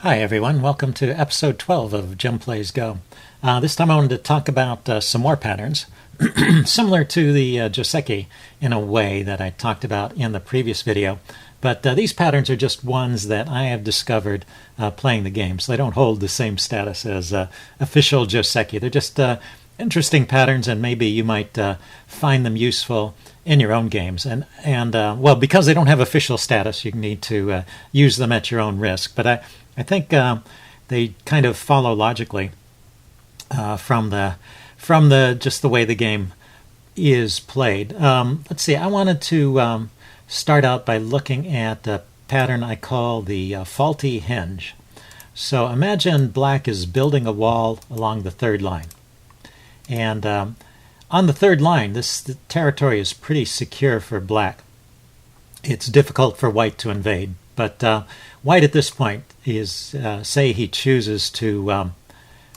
Hi everyone, welcome to episode 12 of Jim Plays Go. This time I wanted to talk about some more patterns, similar to the Joseki in a way that I talked about in the previous video. But these patterns are just ones that I have discovered playing the game, so they don't hold the same status as official Joseki. They're just interesting patterns, and maybe you might find them useful in your own games. And well, because they don't have official status, you need to use them at your own risk. But I think they kind of follow logically from the just the way the game is played. Let's see. I wanted to start out by looking at a pattern I call the faulty hinge. So imagine black is building a wall along the third line, and on the third line, the territory is pretty secure for black. It's difficult for white to invade, but white at this point is, say he chooses to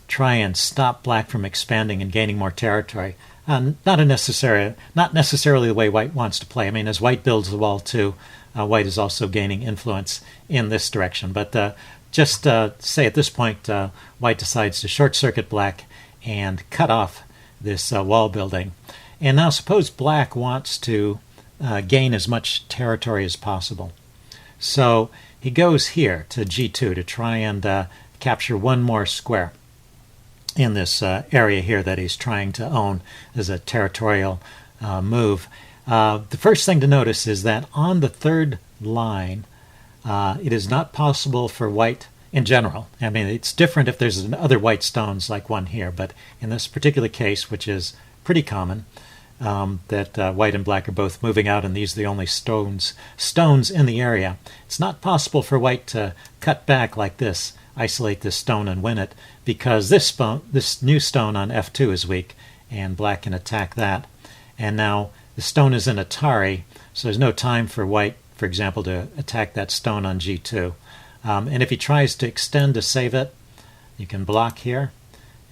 try and stop black from expanding and gaining more territory. Not necessarily the way white wants to play. I mean, as white builds the wall too, white is also gaining influence in this direction. But just say at this point, white decides to short circuit black and cut off this wall building. And now suppose black wants to gain as much territory as possible. So he goes here to G2 to try and capture one more square in this area here that he's trying to own as a territorial move. The first thing to notice is that on the third line, it is not possible for white in general. I mean, it's different if there's other white stones like one here, but in this particular case, which is pretty common, that white and black are both moving out and these are the only stones in the area. It's not possible for white to cut back like this, isolate this stone and win it, because this new stone on F2 is weak and black can attack that. And now the stone is in Atari, so there's no time for white, for example, to attack that stone on G2. And if he tries to extend to save it, you can block here,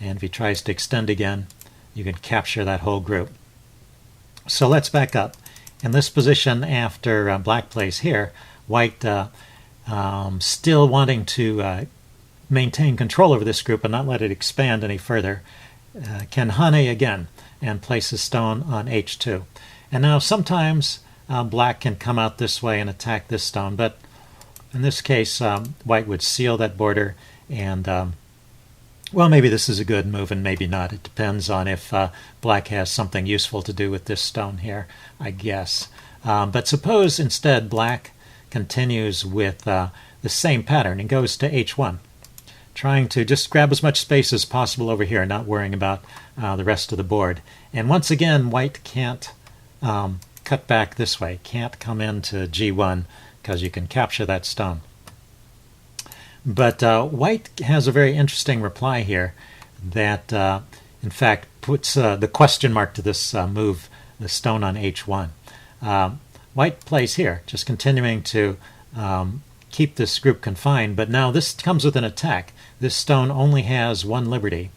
and if he tries to extend again, you can capture that whole group. So let's back up. In this position after black plays here, white still wanting to maintain control over this group and not let it expand any further, can hane again and place a stone on H2. And now sometimes black can come out this way and attack this stone, but in this case white would seal that border and well, maybe this is a good move and maybe not. It depends on if black has something useful to do with this stone here, I guess. But suppose instead black continues with the same pattern and goes to H1, trying to just grab as much space as possible over here, not worrying about the rest of the board. And once again, white can't cut back this way, can't come into G1 because you can capture that stone. But white has a very interesting reply here that, in fact, puts the question mark to this move, the stone on H1. White plays here, just continuing to keep this group confined, but now this comes with an attack. This stone only has one liberty,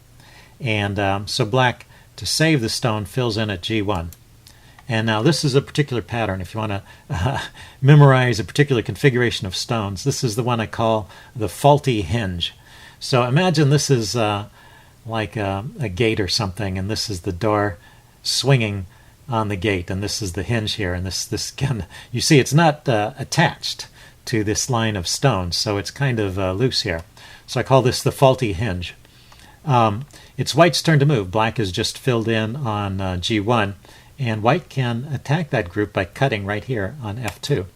and so black, to save the stone, fills in at G1. And now this is a particular pattern. If you want to memorize a particular configuration of stones, this is the one I call the faulty hinge. So imagine this is like a gate or something, and this is the door swinging on the gate, and this is the hinge here, and this can, you see it's not attached to this line of stones, so it's kind of loose here. So I call this the faulty hinge. It's white's turn to move. Black is just filled in on G1. And white can attack that group by cutting right here on F2.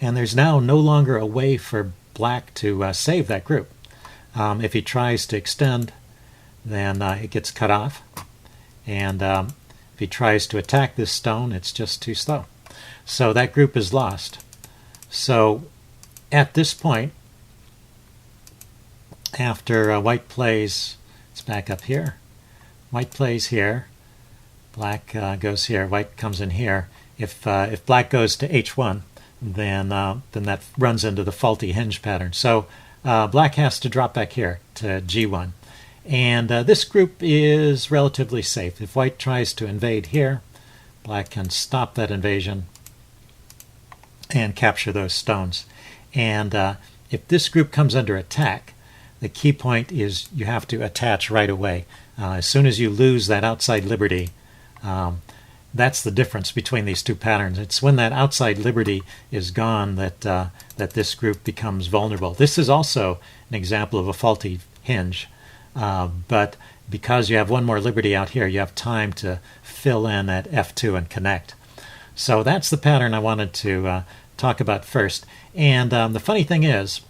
And there's now no longer a way for black to save that group. If he tries to extend, then it gets cut off. And if he tries to attack this stone, it's just too slow. So that group is lost. So at this point, after white plays, let's back up here. White plays here. Black goes here. White comes in here. If black goes to H1, then that runs into the faulty hinge pattern. So black has to drop back here to G1. And this group is relatively safe. If white tries to invade here, black can stop that invasion and capture those stones. And if this group comes under attack, the key point is you have to attach right away. As soon as you lose that outside liberty, that's the difference between these two patterns. It's when that outside liberty is gone that that this group becomes vulnerable. This is also an example of a faulty hinge, but because you have one more liberty out here, you have time to fill in at F2 and connect. So that's the pattern I wanted to talk about first. And the funny thing is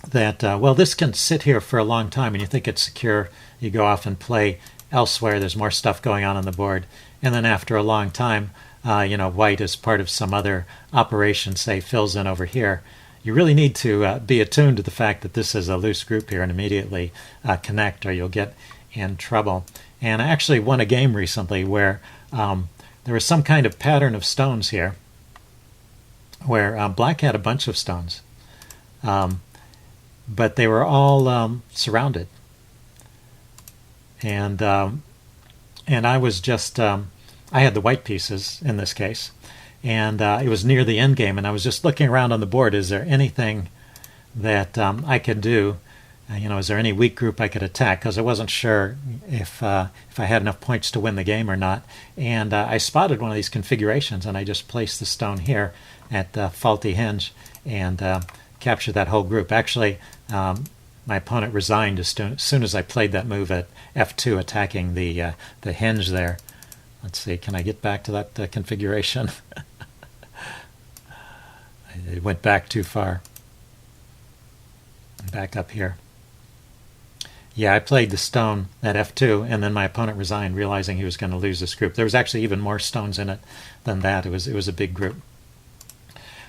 that, well, this can sit here for a long time and you think it's secure. You go off and play elsewhere. There's more stuff going on the board. And then after a long time, white as part of some other operation, say, fills in over here. You really need to be attuned to the fact that this is a loose group here and immediately connect or you'll get in trouble. And I actually won a game recently where there was some kind of pattern of stones here where black had a bunch of stones, but they were all surrounded. And I was just, I had the white pieces in this case, and it was near the end game, and I was just looking around on the board. Is there anything that I could do? Is there any weak group I could attack? Because I wasn't sure if I had enough points to win the game or not. And I spotted one of these configurations, and I just placed the stone here at faulty hinge and captured that whole group. Actually, my opponent resigned as soon as I played that move at F2, attacking the hinge there. Let's see, can I get back to that configuration? It went back too far. Back up here. Yeah, I played the stone at F2, and then my opponent resigned, realizing he was going to lose this group. There was actually even more stones in it than that. It was a big group.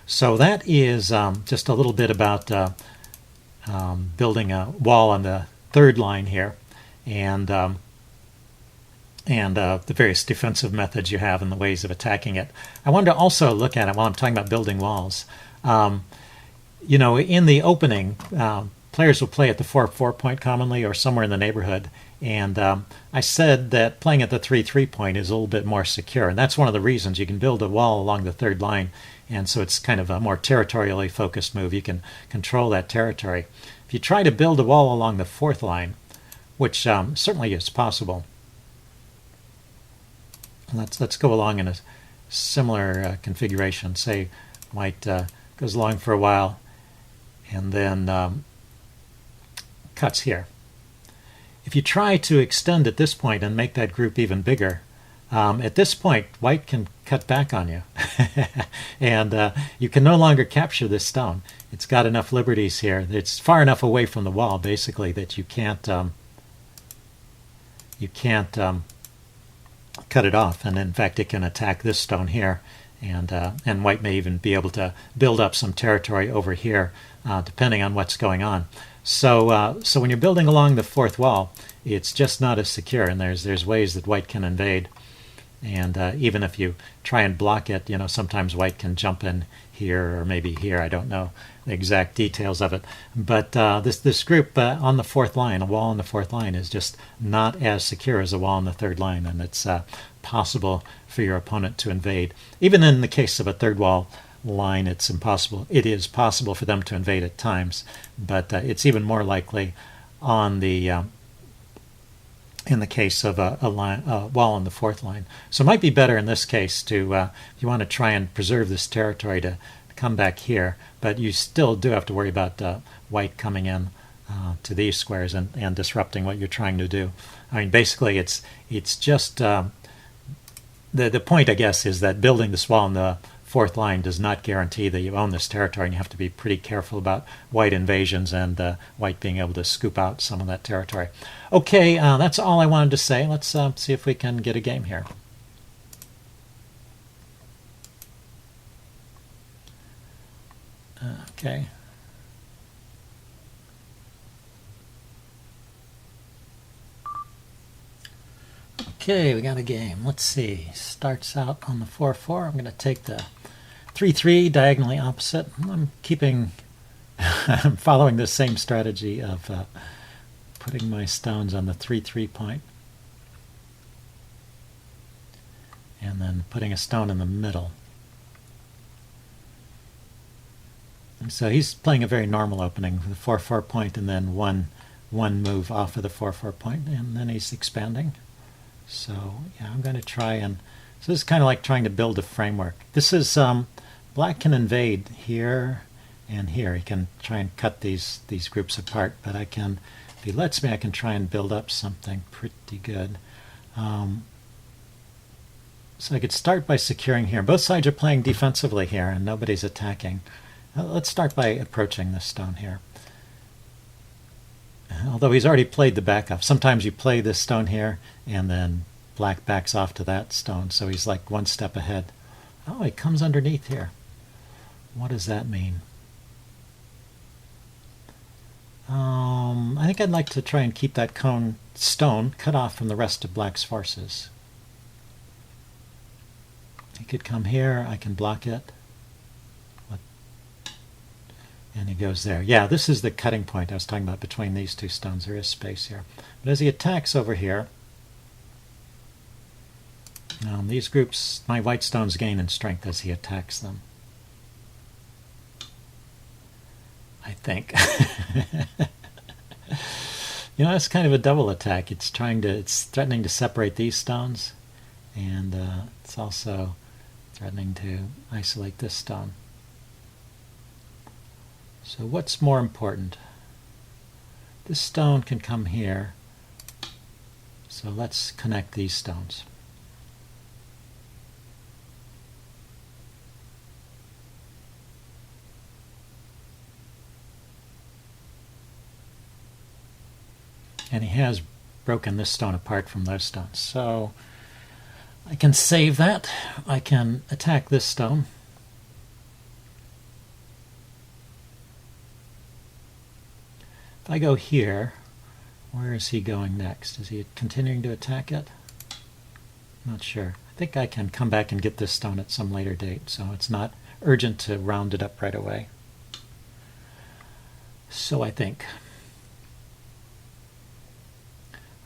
So that is just a little bit about building a wall on the third line here, and the various defensive methods you have and the ways of attacking it. I wanted to also look at it while I'm talking about building walls. In the opening, players will play at the 4-4 point commonly or somewhere in the neighborhood. And I said that playing at the 3-3 point is a little bit more secure. And that's one of the reasons you can build a wall along the third line. And so it's kind of a more territorially focused move. You can control that territory. If you try to build a wall along the fourth line, which certainly is possible, let's go along in a similar configuration. Say white goes along for a while and then cuts here. If you try to extend at this point and make that group even bigger, at this point white can cut back on you and you can no longer capture this stone. It's got enough liberties here. It's far enough away from the wall basically that you can't cut it off, and in fact it can attack this stone here, and white may even be able to build up some territory over here depending on what's going on. So when you're building along the fourth wall, it's just not as secure, and there's ways that white can invade. And even if you try and block it, sometimes white can jump in here or maybe here. I don't know the exact details of it. But this group on the fourth line, a wall on the fourth line, is just not as secure as a wall on the third line, and it's possible for your opponent to invade. Even in the case of a third wall line, it's impossible. It is possible for them to invade at times, but it's even more likely on the in the case of a wall on the fourth line. So it might be better in this case to, if you want to try and preserve this territory, to come back here, but you still do have to worry about white coming in to these squares and disrupting what you're trying to do. I mean, basically it's just, the point, I guess, is that building this wall on the fourth line does not guarantee that you own this territory, and you have to be pretty careful about white invasions and white being able to scoop out some of that territory. Okay, that's all I wanted to say. Let's see if we can get a game here. Okay. Okay, we got a game. Let's see. Starts out on the 4-4. I'm going to take the 3-3 diagonally opposite. I'm following the same strategy of putting my stones on the 3-3 point and then putting a stone in the middle. So he's playing a very normal opening with a 4-4 point and then one move off of the 4-4 point, and then he's expanding. So yeah, I'm going to try and so this is kind of like trying to build a framework. This is black can invade here and here. He can try and cut these groups apart, but I can, if he lets me, I can try and build up something pretty good. So I could start by securing here. Both sides are playing defensively here, and nobody's attacking. Let's start by approaching this stone here. Although he's already played the backup. Sometimes you play this stone here, and then black backs off to that stone, so he's like one step ahead. Oh, he comes underneath here. What does that mean? I think I'd like to try and keep that stone cut off from the rest of black's forces. He could come here, I can block it. And he goes there. Yeah, this is the cutting point I was talking about between these two stones. There is space here. But as he attacks over here, these groups, my white stones gain in strength as he attacks them. I think. It's kind of a double attack. It's threatening to separate these stones, and it's also threatening to isolate this stone. So what's more important? This stone can come here, so let's connect these stones. And he has broken this stone apart from those stones. So I can save that. I can attack this stone. If I go here, where is he going next? Is he continuing to attack it? Not sure. I think I can come back and get this stone at some later date, so it's not urgent to round it up right away. So I think.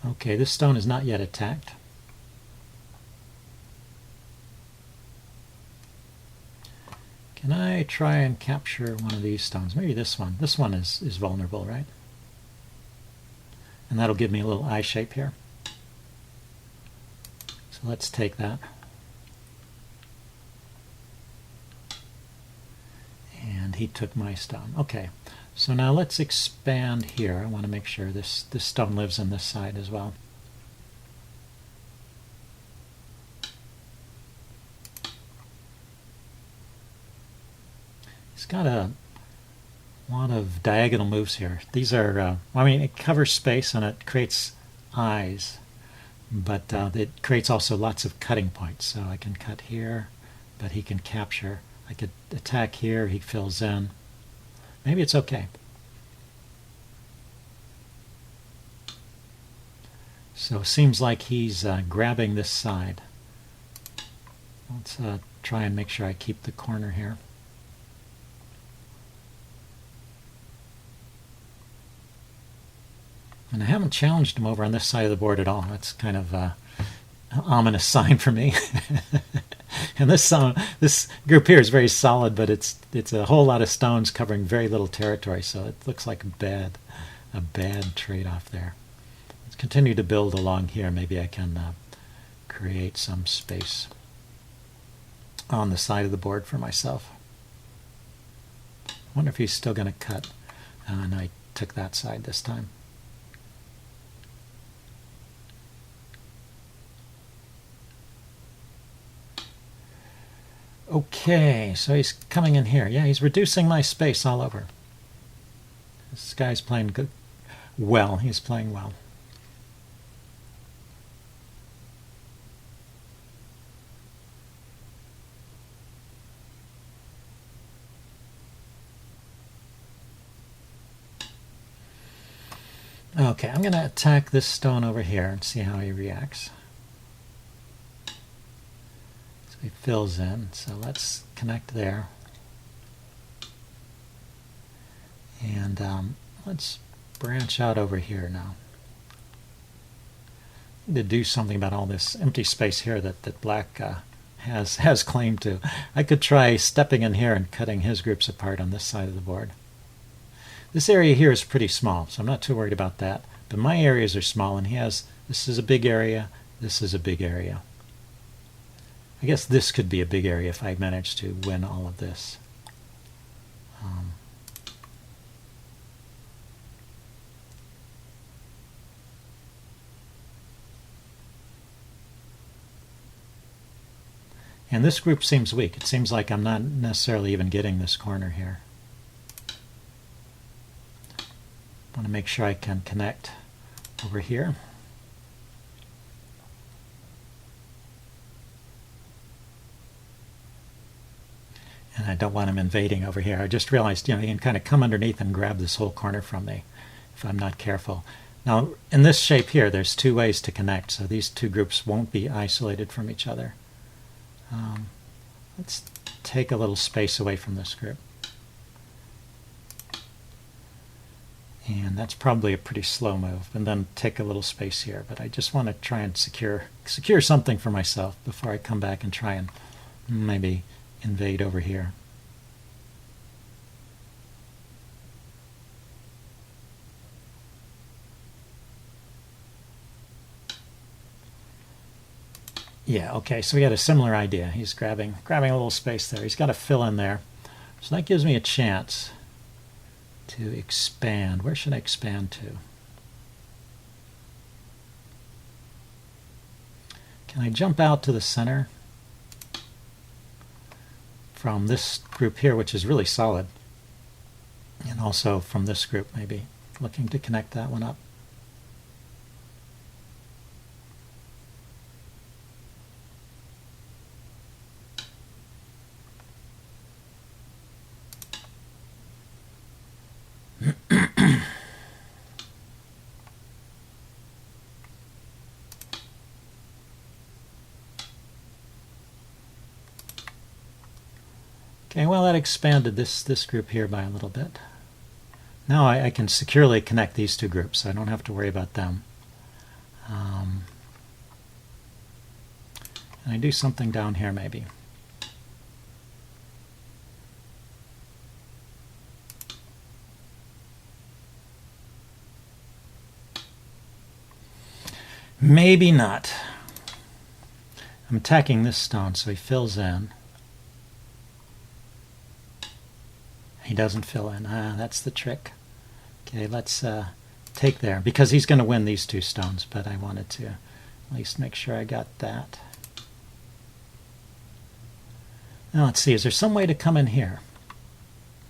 Okay, this stone is not yet attacked. Can I try and capture one of these stones? Maybe this one. This one is vulnerable, right? And that'll give me a little eye shape here. So let's take that. And he took my stone. Okay, so now let's expand here. I want to make sure this stone lives on this side as well. He's got a lot of diagonal moves here. These are, it covers space and it creates eyes, but it creates also lots of cutting points. So I can cut here, but he can capture. I could attack here, he fills in. Maybe it's okay. So it seems like he's grabbing this side. Let's try and make sure I keep the corner here. And I haven't challenged him over on this side of the board at all. That's kind of an ominous sign for me. And this group here is very solid, but it's a whole lot of stones covering very little territory, so it looks like a bad trade-off there. Let's continue to build along here. Maybe I can create some space on the side of the board for myself. I wonder if he's still going to cut. And I took that side this time. Okay, so he's coming in here. Yeah, he's reducing my space all over. This guy's playing good. Well, he's playing well. Okay, I'm going to attack this stone over here and see how he reacts. He fills in, so let's connect there. And let's branch out over here now. I need to do something about all this empty space here that black has claim to. I could try stepping in here and cutting his groups apart on this side of the board. This area here is pretty small, so I'm not too worried about that. But my areas are small, and this is a big area, this is a big area. I guess this could be a big area if I manage to win all of this. And this group seems weak. It seems like I'm not necessarily even getting this corner here. I want to make sure I can connect over here. And I don't want him invading over here. I just realized, he can kind of come underneath and grab this whole corner from me if I'm not careful. Now, in this shape here, there's two ways to connect, so these two groups won't be isolated from each other. Let's take a little space away from this group. And that's probably a pretty slow move. And then take a little space here. But I just want to try and secure something for myself before I come back and try and maybe invade over here. Yeah, okay, so we had a similar idea. He's grabbing a little space there. He's got to fill in there. So that gives me a chance to expand. Where should I expand to? Can I jump out to the center from this group here, which is really solid, and also from this group, maybe looking to connect that one up? Okay, well, that expanded this group here by a little bit. Now I can securely connect these two groups. So I don't have to worry about them. And I do something down here maybe. Maybe not. I'm attacking this stone, so he fills in. He doesn't fill in. That's the trick. Okay, let's take there, because he's going to win these two stones, but I wanted to at least make sure I got that. Now let's see, is there some way to come in here?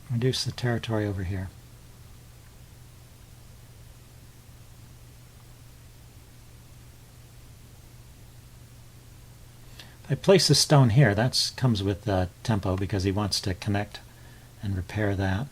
Reduce the territory over here. If I place a stone here, that comes with tempo because he wants to connect and repair that.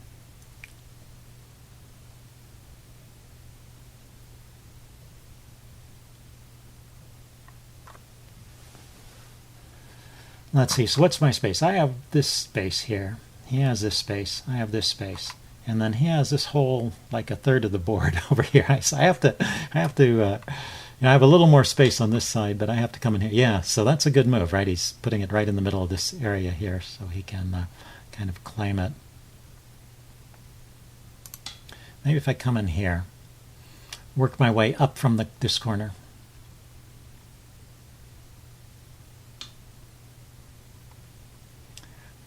Let's see, so what's my space? I have this space here. He has this space. I have this space. And then he has this whole, like a third of the board over here. So I have to I have a little more space on this side, but I have to come in here. Yeah, so that's a good move, right? He's putting it right in the middle of this area here, so he can kind of claim it. Maybe if I come in here, work my way up from this corner.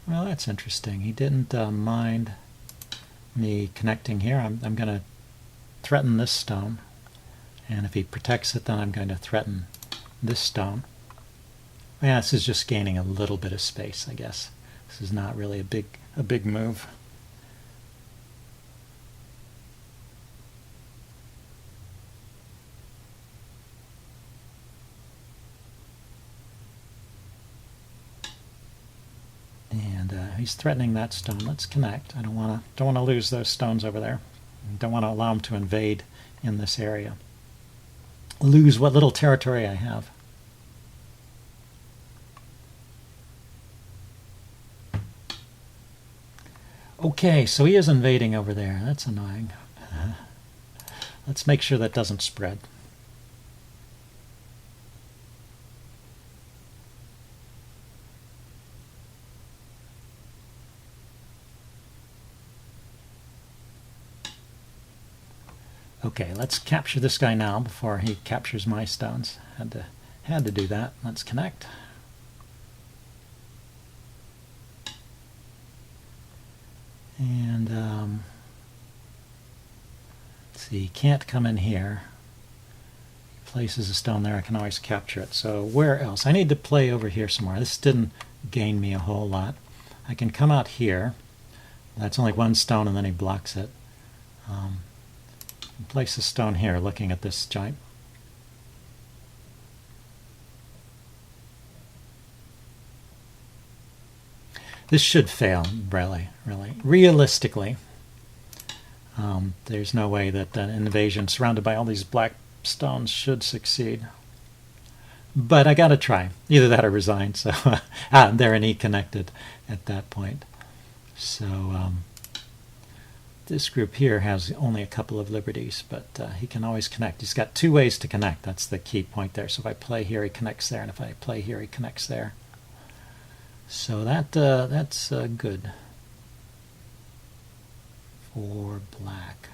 Well, that's interesting. He didn't mind me connecting here. I'm going to threaten this stone. And if he protects it, then I'm going to threaten this stone. Yeah, this is just gaining a little bit of space, I guess. This is not really a big move. And he's threatening that stone. Let's connect. I don't want to lose those stones over there. I don't want to allow him to invade in this area. Lose what little territory I have. Okay, so he is invading over there. That's annoying. Let's make sure that doesn't spread. Okay, let's capture this guy now before he captures my stones. Had to do that. Let's connect. And let's see, he can't come in here. He places a stone there, I can always capture it. So where else? I need to play over here somewhere. This didn't gain me a whole lot. I can come out here. That's only one stone and then he blocks it. Place a stone here looking at this giant. This should fail, really. Realistically, there's no way that an invasion surrounded by all these black stones should succeed. But I gotta try. Either that or resign. So there, and he connected at that point. So this group here has only a couple of liberties, but he can always connect. He's got two ways to connect. That's the key point there. So if I play here, he connects there, and if I play here, he connects there. So that's good for black.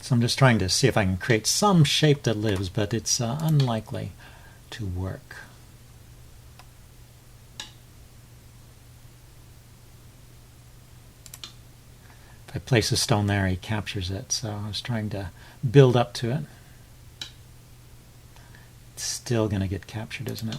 So I'm just trying to see if I can create some shape that lives, but it's unlikely to work. If I place a stone there, he captures it. So I was trying to build up to it. It's still going to get captured, isn't it?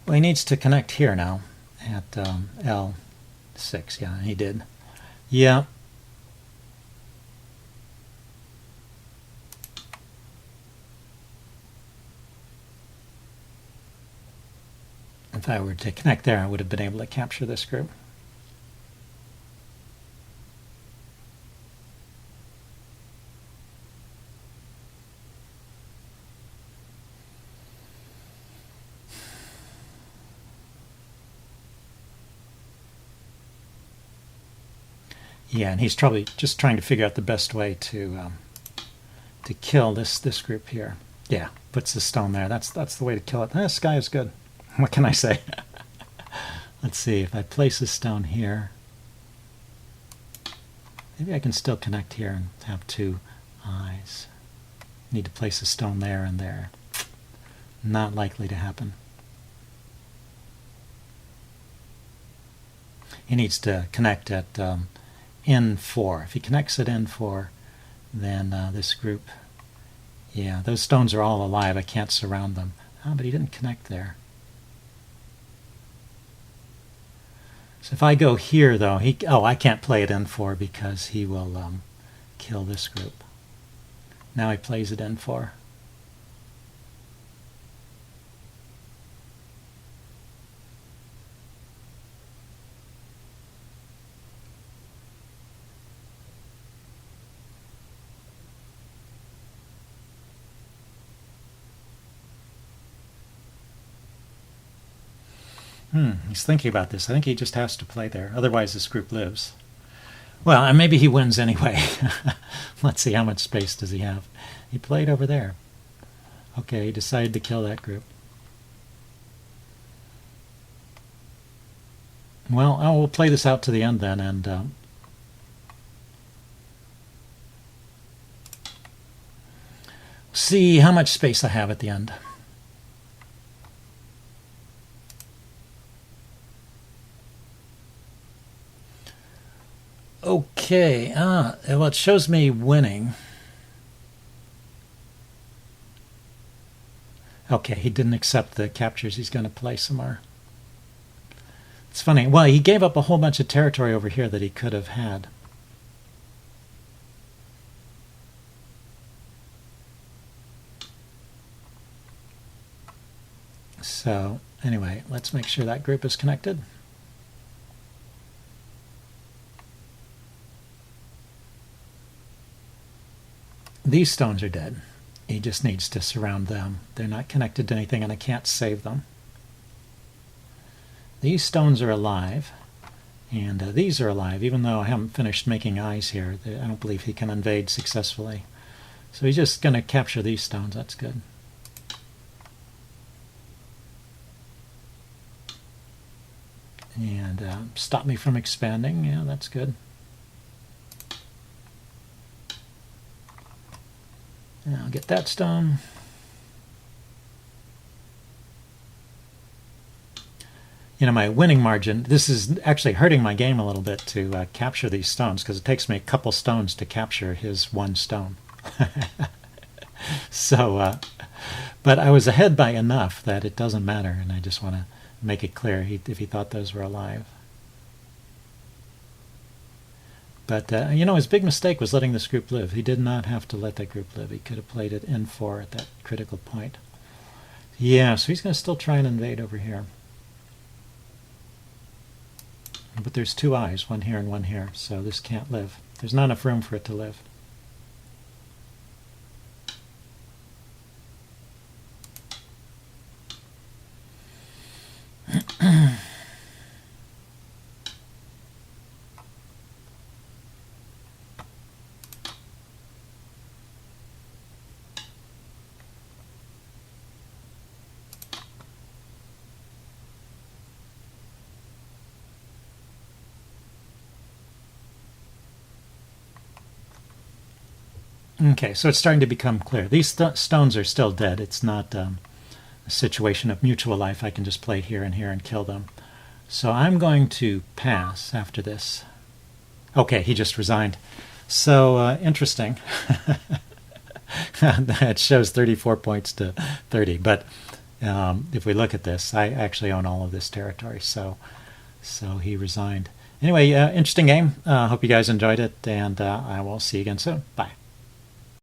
Well, he needs to connect here now at L6. Yeah, he did. Yeah. If I were to connect there, I would have been able to capture this group. Yeah, and he's probably just trying to figure out the best way to kill this group here. Yeah, puts the stone there. That's the way to kill it. This guy is good. What can I say? Let's see, if I place a stone here, maybe I can still connect here and have two eyes. Need to place a stone there and there. Not likely to happen. He needs to connect at N4. If he connects at N4, then this group, yeah, those stones are all alive. I can't surround them. Oh, but he didn't connect there. So if I go here, though, I can't play at N4 because he will kill this group. Now he plays at N4. He's thinking about this. I think he just has to play there. Otherwise, this group lives. Well, and maybe he wins anyway. Let's see, how much space does he have? He played over there. Okay, he decided to kill that group. Well, we'll play this out to the end then, and see how much space I have at the end. Okay, well, it shows me winning. Okay, he didn't accept the captures. He's going to play somewhere. It's funny. Well, he gave up a whole bunch of territory over here that he could have had. So, anyway, let's make sure that group is connected. These stones are dead. He just needs to surround them. They're not connected to anything, and I can't save them. These stones are alive, and these are alive, even though I haven't finished making eyes here. I don't believe he can invade successfully. So he's just going to capture these stones. That's good. And stop me from expanding. Yeah, that's good. And I'll get that stone. You know, my winning margin, this is actually hurting my game a little bit to capture these stones, because it takes me a couple stones to capture his one stone. So, but I was ahead by enough that it doesn't matter, and I just want to make it clear if he thought those were alive. But, you know, his big mistake was letting this group live. He did not have to let that group live. He could have played it N4 at that critical point. Yeah, so he's going to still try and invade over here. But there's two eyes, one here and one here, so this can't live. There's not enough room for it to live. Okay, so it's starting to become clear. These stones are still dead. It's not a situation of mutual life. I can just play here and here and kill them. So I'm going to pass after this. Okay, he just resigned. So interesting. It shows 34 points to 30. But if we look at this, I actually own all of this territory. So he resigned. Anyway, interesting game. Hope you guys enjoyed it, and I will see you again soon. Bye.